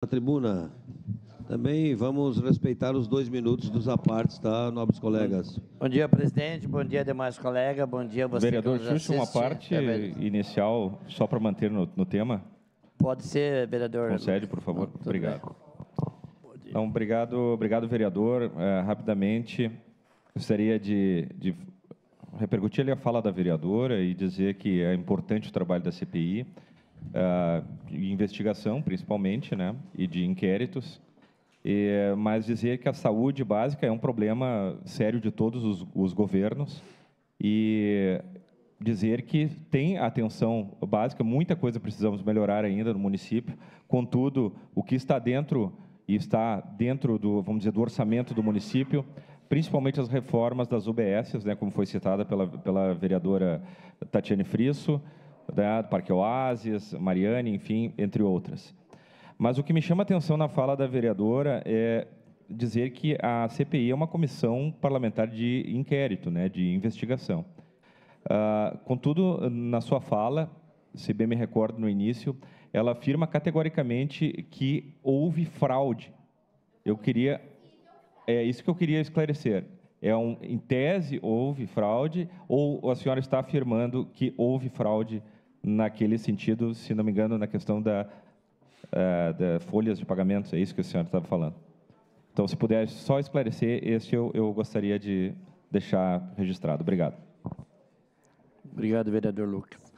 tribuna. Também vamos respeitar os 2 minutos dos apartes, tá, nobres colegas? Bom dia, presidente. Bom dia, demais colegas. Bom dia, você. Vereador, justo uma parte inicial, só para manter no tema. Pode ser, vereador. Concede, por favor. Obrigado. Então, obrigado, vereador. Rapidamente, gostaria de repercutir ali a fala da vereadora e dizer que é importante o trabalho da CPI, de investigação, principalmente, né, e de inquéritos, mas dizer que a saúde básica é um problema sério de todos os governos e dizer que tem atenção básica, muita coisa precisamos melhorar ainda no município, contudo, o que está dentro do, vamos dizer, do orçamento do município, principalmente as reformas das UBSs, né, como foi citada pela vereadora Tatiane Frisso, do Parque Oásis, Mariane, enfim, entre outras. Mas o que me chama a atenção na fala da vereadora é dizer que a CPI é uma comissão parlamentar de inquérito, né, de investigação. Contudo, na sua fala, se bem me recordo no início, ela afirma categoricamente que houve fraude. É isso que eu queria esclarecer. Em tese, houve fraude, ou a senhora está afirmando que houve fraude naquele sentido, se não me engano, na questão da folhas de pagamentos? É isso que a senhora estava falando. Então, se puder só esclarecer, eu gostaria de deixar registrado. Obrigado. Obrigado, vereador Lucas.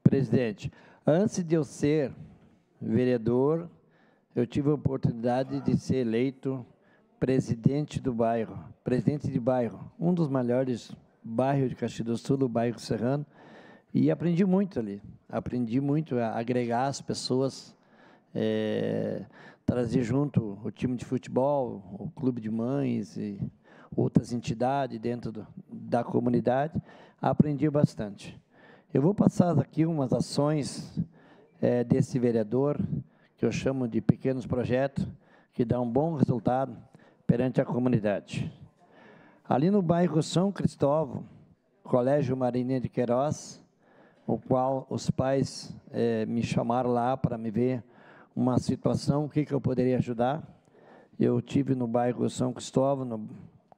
Presidente, antes de eu ser vereador, eu tive a oportunidade de ser eleito presidente de bairro, um dos melhores bairros de Caxias do Sul, o bairro Serrano, e aprendi muito ali. Aprendi muito a agregar as pessoas, trazer junto o time de futebol, o clube de mães e outras entidades dentro da comunidade. Aprendi bastante. Eu vou passar aqui umas ações desse vereador, que eu chamo de pequenos projetos, que dão um bom resultado perante a comunidade. Ali no bairro São Cristóvão, Colégio Marinha de Queiroz, o qual os pais me chamaram lá para me ver uma situação, o que eu poderia ajudar. Eu tive no bairro São Cristóvão, no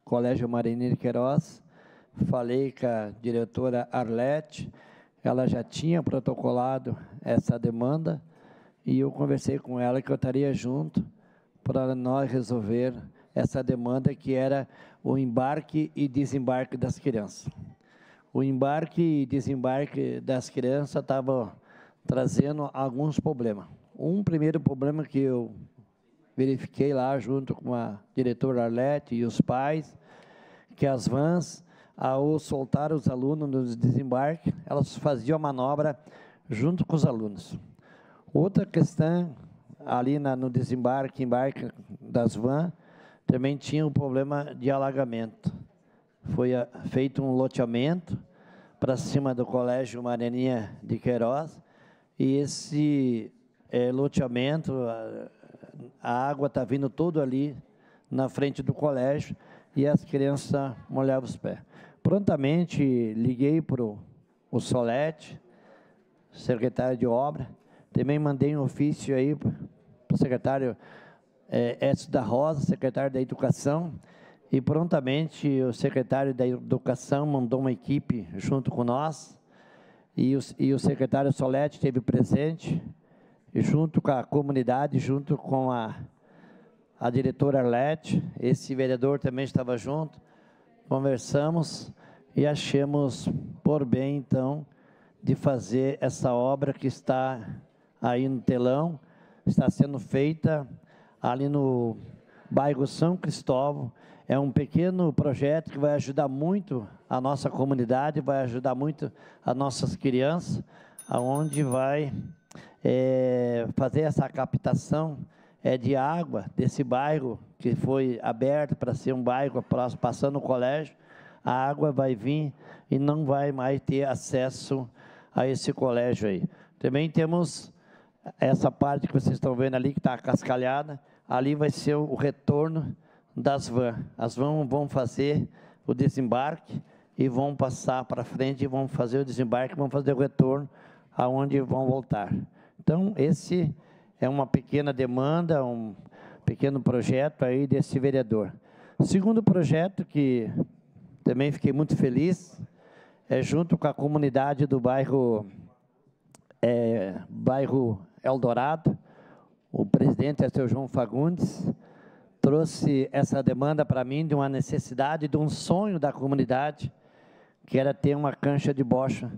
Colégio Marinha de Queiroz, falei com a diretora Arlete, ela já tinha protocolado essa demanda, e eu conversei com ela que eu estaria junto para nós resolver essa demanda, que era o embarque e desembarque das crianças. O embarque e desembarque das crianças estava trazendo alguns problemas. Um primeiro problema que eu verifiquei lá junto com a diretora Arlete e os pais, que as vans, ao soltar os alunos no desembarque, elas faziam a manobra junto com os alunos. Outra questão, ali no desembarque, embarque das vans, também tinha um problema de alagamento. Foi feito um loteamento para cima do Colégio Marinha de Queiroz, e esse loteamento, a água está vindo todo ali na frente do colégio, e as crianças molhavam os pés. Prontamente liguei para o Solete, secretário de obra, também mandei um ofício aí para o secretário Edson da Rosa, secretário da Educação, e prontamente o secretário da Educação mandou uma equipe junto com nós, e o secretário Solete esteve presente, e junto com a comunidade, junto com a diretora Arlete, esse vereador também estava junto, conversamos e achamos por bem, então, de fazer essa obra que está aí no telão, está sendo feita ali no bairro São Cristóvão. É um pequeno projeto que vai ajudar muito a nossa comunidade, vai ajudar muito as nossas crianças, aonde vai fazer essa captação de água desse bairro, que foi aberto para ser um bairro passando o colégio. A água vai vir e não vai mais ter acesso a esse colégio aí. Também temos essa parte que vocês estão vendo ali, que está cascalhada, ali vai ser o retorno das vans. As vans vão fazer o desembarque e vão passar para frente, e vão fazer o desembarque, vão fazer o retorno, aonde vão voltar. Então, esse é uma pequena demanda, um pequeno projeto aí desse vereador. O segundo projeto, que também fiquei muito feliz, é junto com a comunidade do bairro Eldorado. O presidente é o seu João Fagundes, trouxe essa demanda para mim de uma necessidade, de um sonho da comunidade, que era ter uma cancha de bocha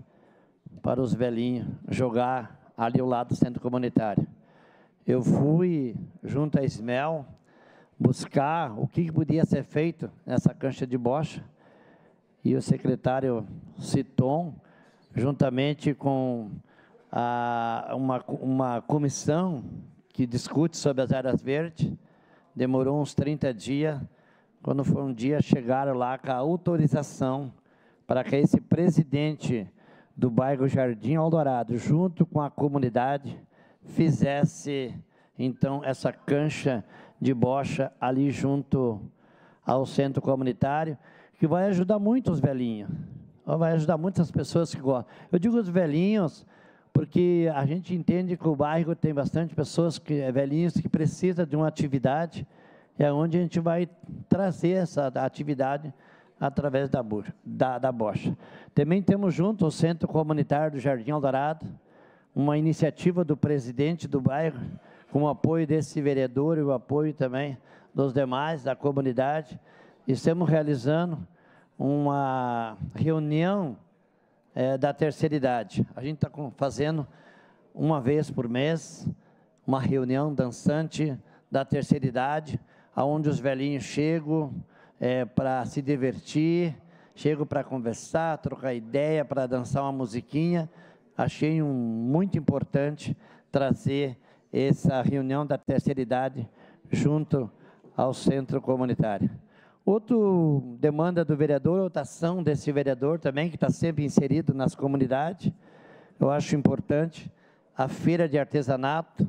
para os velhinhos jogar ali ao lado do centro comunitário. Eu fui, junto a Ismel, buscar o que podia ser feito nessa cancha de bocha, e o secretário Citon, juntamente com uma comissão que discute sobre as áreas verdes, demorou uns 30 dias, quando foi um dia, chegaram lá com a autorização para que esse presidente do bairro Jardim Eldorado, junto com a comunidade, fizesse, então, essa cancha de bocha ali junto ao centro comunitário, que vai ajudar muito os velhinhos, vai ajudar muitas pessoas que gostam. Eu digo os velhinhos, porque a gente entende que o bairro tem bastante pessoas, velhinhos, que precisam de uma atividade, é onde a gente vai trazer essa atividade através da bocha. Também temos junto o Centro Comunitário do Jardim Eldorado, uma iniciativa do presidente do bairro, com o apoio desse vereador e o apoio também dos demais, da comunidade. Estamos realizando uma reunião da terceira idade. A gente está fazendo uma vez por mês, uma reunião dançante da terceira idade, onde os velhinhos chegam para se divertir, chegam para conversar, trocar ideia, para dançar uma musiquinha. Achei muito importante trazer essa reunião da terceira idade junto ao centro comunitário. Outra demanda do vereador, outra ação desse vereador também, que está sempre inserido nas comunidades, eu acho importante, a feira de artesanato,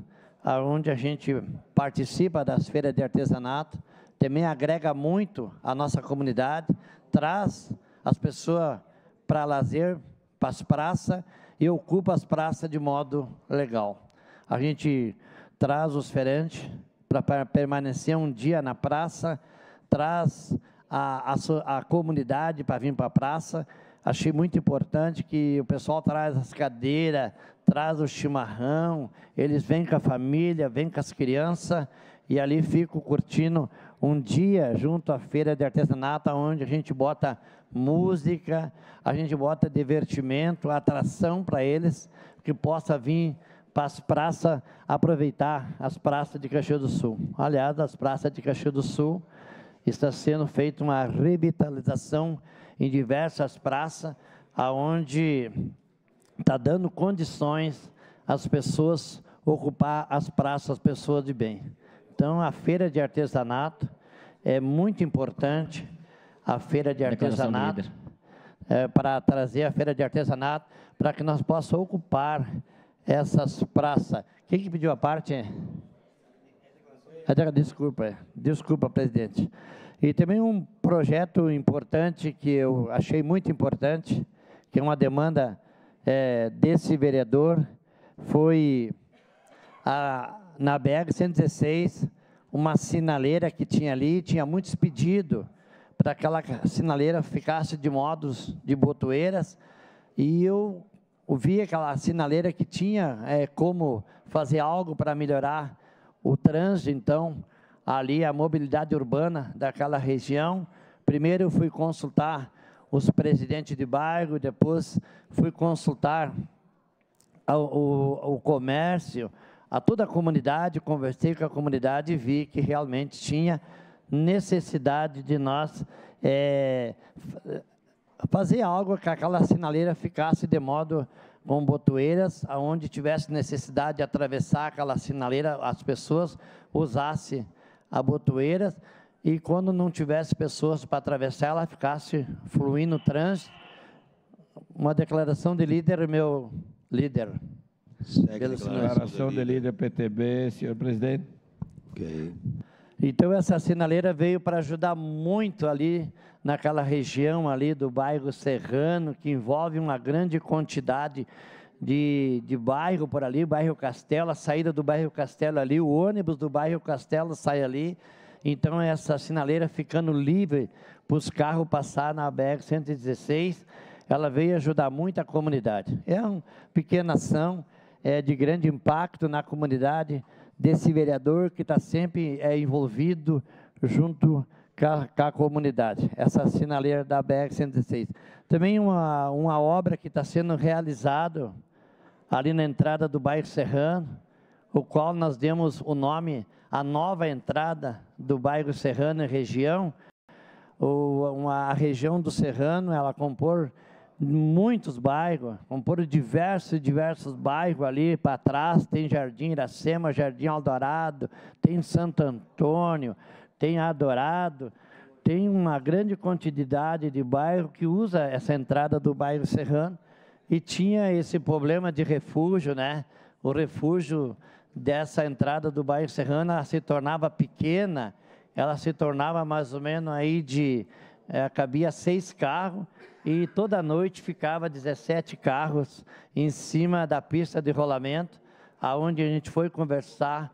onde a gente participa das feiras de artesanato, também agrega muito a nossa comunidade, traz as pessoas para lazer, para as praças, e ocupa as praças de modo legal. A gente traz os feirantes para permanecer um dia na praça, traz a comunidade para vir para a praça. Achei muito importante que o pessoal traz as cadeiras, traz o chimarrão, eles vêm com a família, vêm com as crianças, e ali ficam curtindo um dia junto à feira de artesanato, onde a gente bota música, a gente bota divertimento, atração para eles, que possa vir para as praças, aproveitar as praças de Caxias do Sul. Aliás, as praças de Caxias do Sul, está sendo feita uma revitalização em diversas praças, onde está dando condições às pessoas ocupar as praças, pessoas de bem. Então, a feira de artesanato é muito importante, a feira de artesanato, para trazer a feira de artesanato, para que nós possamos ocupar essas praças. Quem que pediu a parte? Desculpa, presidente. E também um projeto importante, que eu achei muito importante, que é uma demanda desse vereador, foi na BR-116, uma sinaleira que tinha ali, tinha muitos pedidos para que aquela sinaleira ficasse de modos de botoeiras, e eu vi aquela sinaleira que tinha como fazer algo para melhorar o trânsito, então, ali a mobilidade urbana daquela região. Primeiro eu fui consultar os presidentes de bairro, depois fui consultar o comércio, a toda a comunidade, conversei com a comunidade e vi que realmente tinha necessidade de nós fazer algo que aquela sinaleira ficasse de modo com botoeiras, aonde tivesse necessidade de atravessar aquela sinaleira, as pessoas usassem a botoeira, e quando não tivesse pessoas para atravessar, ela ficasse fluindo o trânsito. Uma declaração de líder, meu líder. Segue a declaração de líder PTB, senhor presidente. Ok. Então, essa sinaleira veio para ajudar muito ali, naquela região ali do bairro Serrano, que envolve uma grande quantidade de bairro por ali, bairro Castelo, a saída do bairro Castelo ali, o ônibus do bairro Castelo sai ali, então essa sinaleira ficando livre para os carros passar na BR-116, ela veio ajudar muito a comunidade. É uma pequena ação, de grande impacto na comunidade, desse vereador que está sempre envolvido junto com a comunidade, essa sinaleira da BR-116. Também uma obra que está sendo realizada ali na entrada do bairro Serrano, o qual nós demos o nome, a nova entrada do bairro Serrano e região. A região do Serrano, ela compor muitos bairros, compor diversos bairros ali para trás, tem Jardim Iracema, Jardim Eldorado, tem Santo Antônio, tem Adorado, tem uma grande quantidade de bairros que usa essa entrada do bairro Serrano, e tinha esse problema de refúgio, né? O refúgio dessa entrada do bairro Serrano, ela se tornava pequena, ela se tornava mais ou menos aí cabia 6 carros, e toda noite ficava 17 carros em cima da pista de rolamento, aonde a gente foi conversar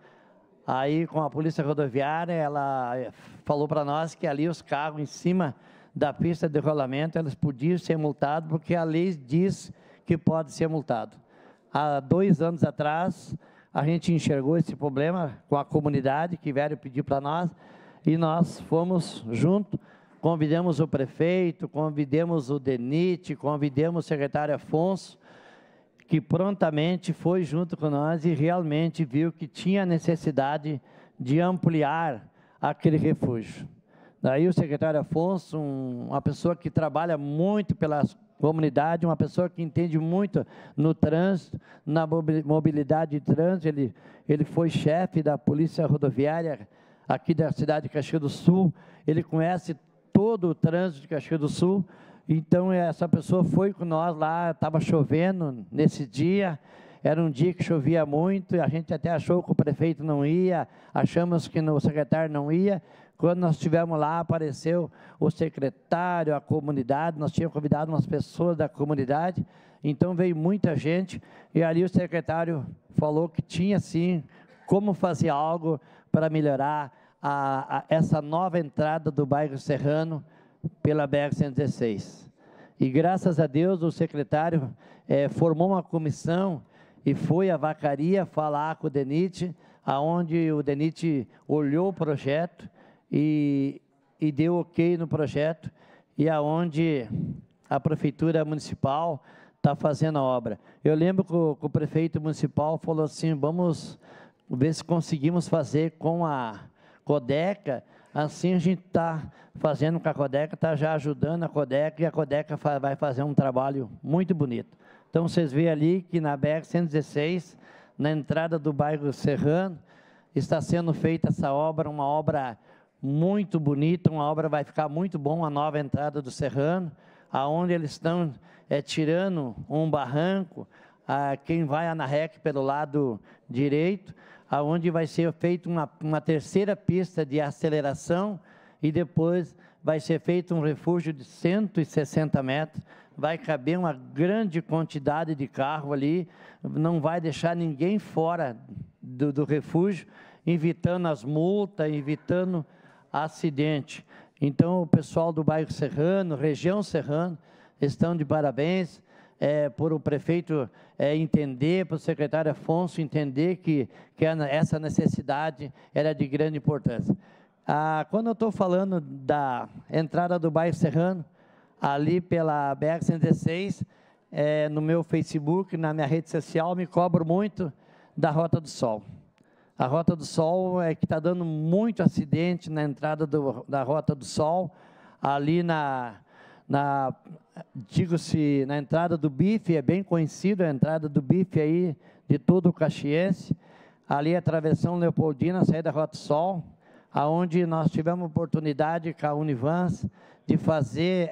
aí com a Polícia Rodoviária. Ela falou para nós que ali os carros em cima da pista de rolamento, eles podiam ser multados, porque a lei diz que pode ser multado. Há 2 anos atrás, a gente enxergou esse problema com a comunidade, que vieram pedir para nós, e nós fomos junto, convidamos o prefeito, convidamos o DENIT, convidamos o secretário Afonso, que prontamente foi junto com nós e realmente viu que tinha necessidade de ampliar aquele refúgio. Daí o secretário Afonso, uma pessoa que trabalha muito pela comunidade, uma pessoa que entende muito no trânsito, na mobilidade de trânsito, ele foi chefe da Polícia Rodoviária aqui da cidade de Caxias do Sul, ele conhece todo o trânsito de Caxias do Sul. Então, essa pessoa foi com nós lá, estava chovendo nesse dia, era um dia que chovia muito, e a gente até achou que o prefeito não ia, achamos que o secretário não ia. Quando nós estivemos lá, apareceu o secretário, a comunidade, nós tínhamos convidado umas pessoas da comunidade, então veio muita gente, e ali o secretário falou que tinha, sim, como fazer algo para melhorar essa nova entrada do bairro Serrano, pela BR-116. E graças a Deus o secretário formou uma comissão e foi à Vacaria falar com o DENIT, aonde o DENIT olhou o projeto e deu ok no projeto, e aonde a Prefeitura Municipal está fazendo a obra. Eu lembro que o prefeito municipal falou assim, vamos ver se conseguimos fazer com a Codeca. Assim a gente está fazendo com a Codeca, está já ajudando a Codeca, e a Codeca vai fazer um trabalho muito bonito. Então, vocês veem ali que na BR-116, na entrada do bairro Serrano, está sendo feita essa obra, uma obra muito bonita, uma obra vai ficar muito bom, a nova entrada do Serrano, aonde eles estão tirando um barranco, quem vai a Anarrec pelo lado direito, aonde vai ser feita uma terceira pista de aceleração, e depois vai ser feito um refúgio de 160 metros, vai caber uma grande quantidade de carro ali, não vai deixar ninguém fora do refúgio, evitando as multas, evitando acidente. Então, o pessoal do bairro Serrano, região Serrano, estão de parabéns, por o prefeito entender, para o secretário Afonso entender que essa necessidade era de grande importância. Quando eu estou falando da entrada do bairro Serrano, ali pela BR-116, no meu Facebook, na minha rede social, me cobro muito da Rota do Sol. A Rota do Sol que está dando muito acidente na entrada da Rota do Sol, ali digo-se, na entrada do Bife, é bem conhecida a entrada do Bife aí, de todo o caxiense, ali a travessão Leopoldina, saída da Rota do Sol, aonde nós tivemos oportunidade com a Univans de fazer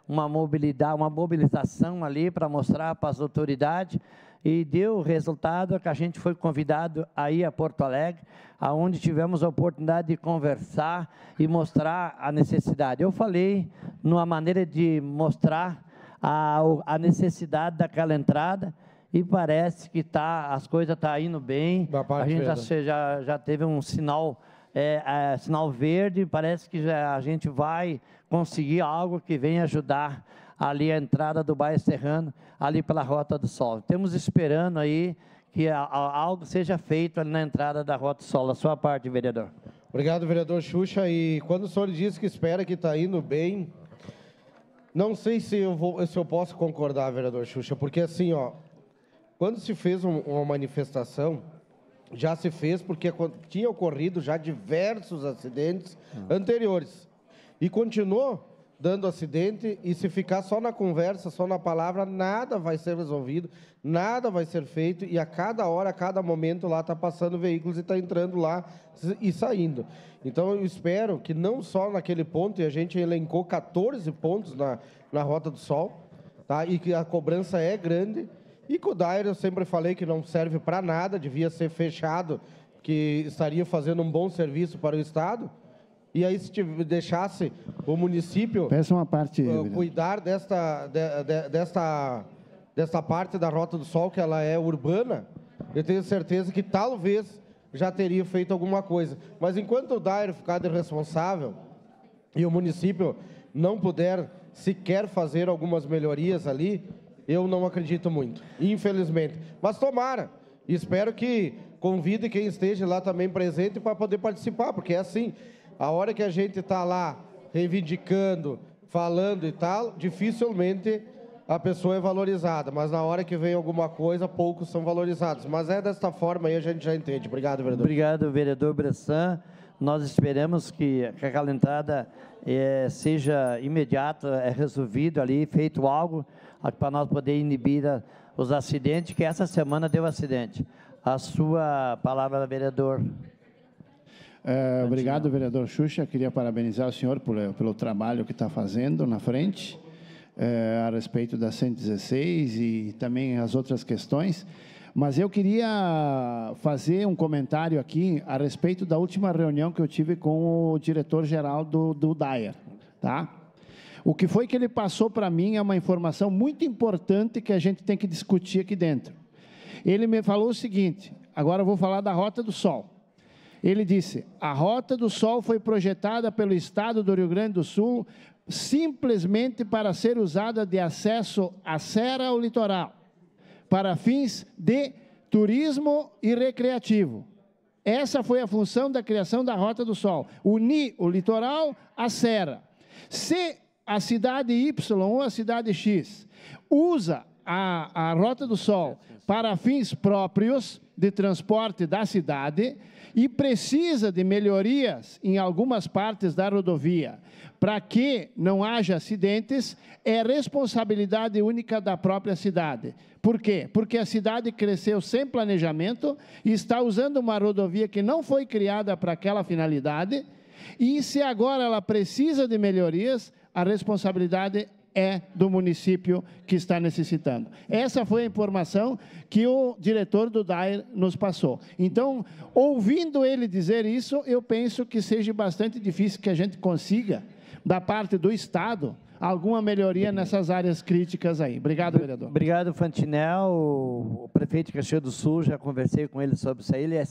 uma mobilização ali para mostrar para as autoridades, e deu o resultado que a gente foi convidado aí a Porto Alegre, aonde tivemos a oportunidade de conversar e mostrar a necessidade. Eu falei numa maneira de mostrar a necessidade daquela entrada, e parece que as coisas estão indo bem. A gente já teve um sinal, sinal verde, parece que a gente vai conseguir algo que venha ajudar ali a entrada do bairro Serrano, ali pela Rota do Sol. Estamos esperando aí que algo seja feito ali na entrada da Rota do Sol. A sua parte, vereador. Obrigado, vereador Xuxa. E quando o senhor diz que espera que está indo bem, não sei se eu posso concordar, vereador Xuxa, porque assim, ó, quando se fez uma manifestação, já se fez porque tinha ocorrido já diversos acidentes anteriores. E continuou dando acidente, e se ficar só na conversa, só na palavra, nada vai ser resolvido, nada vai ser feito, e a cada hora, a cada momento lá está passando veículos e está entrando lá e saindo. Então eu espero que não só naquele ponto, e a gente elencou 14 pontos na Rota do Sol, tá? E que a cobrança é grande, e que o Dair eu sempre falei que não serve para nada, devia ser fechado, que estaria fazendo um bom serviço para o Estado. E aí, se deixasse o município cuidar desta parte da Rota do Sol, que ela é urbana, eu tenho certeza que talvez já teria feito alguma coisa. Mas enquanto o Dair ficar de responsável e o município não puder sequer fazer algumas melhorias ali, eu não acredito muito, infelizmente. Mas tomara, espero que convide quem esteja lá também presente para poder participar, porque é assim... A hora que a gente está lá reivindicando, falando e tal, dificilmente a pessoa é valorizada. Mas na hora que vem alguma coisa, poucos são valorizados. Mas é desta forma aí, a gente já entende. Obrigado, vereador. Obrigado, vereador Bressan. Nós esperamos que aquela entrada seja imediata, resolvido ali, feito algo para nós poder inibir os acidentes, que essa semana deu acidente. A sua palavra, vereador. Obrigado, vereador Xuxa. Queria parabenizar o senhor pelo trabalho que está fazendo na frente, a respeito da 116 e também as outras questões. Mas eu queria fazer um comentário aqui a respeito da última reunião que eu tive com o diretor-geral do Dair, tá? O que foi que ele passou para mim é uma informação muito importante que a gente tem que discutir aqui dentro. Ele me falou o seguinte, agora eu vou falar da Rota do Sol. Ele disse, a Rota do Sol foi projetada pelo Estado do Rio Grande do Sul simplesmente para ser usada de acesso à serra ao litoral, para fins de turismo e recreativo. Essa foi a função da criação da Rota do Sol, unir o litoral à serra. Se a cidade Y ou a cidade X usa a Rota do Sol para fins próprios de transporte da cidade, e precisa de melhorias em algumas partes da rodovia para que não haja acidentes, é responsabilidade única da própria cidade. Por quê? Porque a cidade cresceu sem planejamento e está usando uma rodovia que não foi criada para aquela finalidade, e se agora ela precisa de melhorias, a responsabilidade é do município que está necessitando. Essa foi a informação que o diretor do Dair nos passou. Então, ouvindo ele dizer isso, eu penso que seja bastante difícil que a gente consiga, da parte do Estado, alguma melhoria nessas áreas críticas aí. Obrigado, vereador. Obrigado, Fantinel. O prefeito de Caxias do Sul, já conversei com ele sobre isso aí, ele é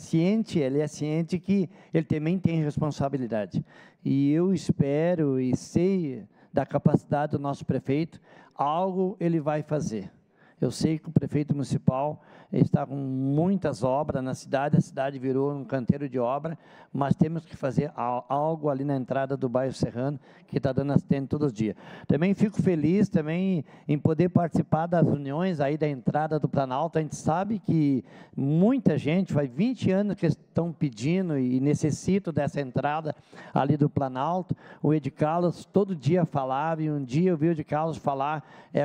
ciente que ele também tem responsabilidade. E eu espero e sei da capacidade do nosso prefeito, algo ele vai fazer. Eu sei que o prefeito municipal está com muitas obras na cidade, a cidade virou um canteiro de obra, mas temos que fazer algo ali na entrada do bairro Serrano, que está dando acidente todos os dias. Também fico feliz também em poder participar das reuniões aí da entrada do Planalto. A gente sabe que muita gente, faz 20 anos que estão pedindo e necessitam dessa entrada ali do Planalto. O Ed Carlos todo dia falava, e um dia eu vi o Ed Carlos falar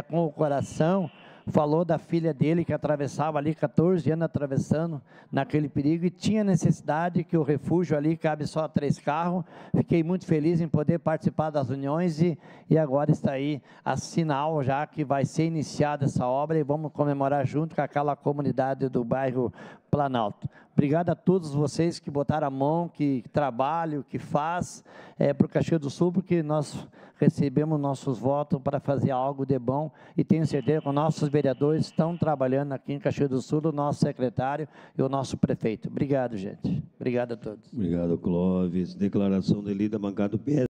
com o coração, falou da filha dele que atravessava ali, 14 anos atravessando naquele perigo, e tinha necessidade que o refúgio ali cabe só 3 carros. Fiquei muito feliz em poder participar das reuniões e agora está aí a sinal já que vai ser iniciada essa obra e vamos comemorar junto com aquela comunidade do bairro Planalto. Obrigado a todos vocês que botaram a mão, que trabalham, que faz para o Caxias do Sul, porque nós recebemos nossos votos para fazer algo de bom e tenho certeza que os nossos vereadores estão trabalhando aqui em Caxias do Sul, o nosso secretário e o nosso prefeito. Obrigado, gente. Obrigado a todos. Obrigado, Clóvis. Declaração de líder da bancada do PS.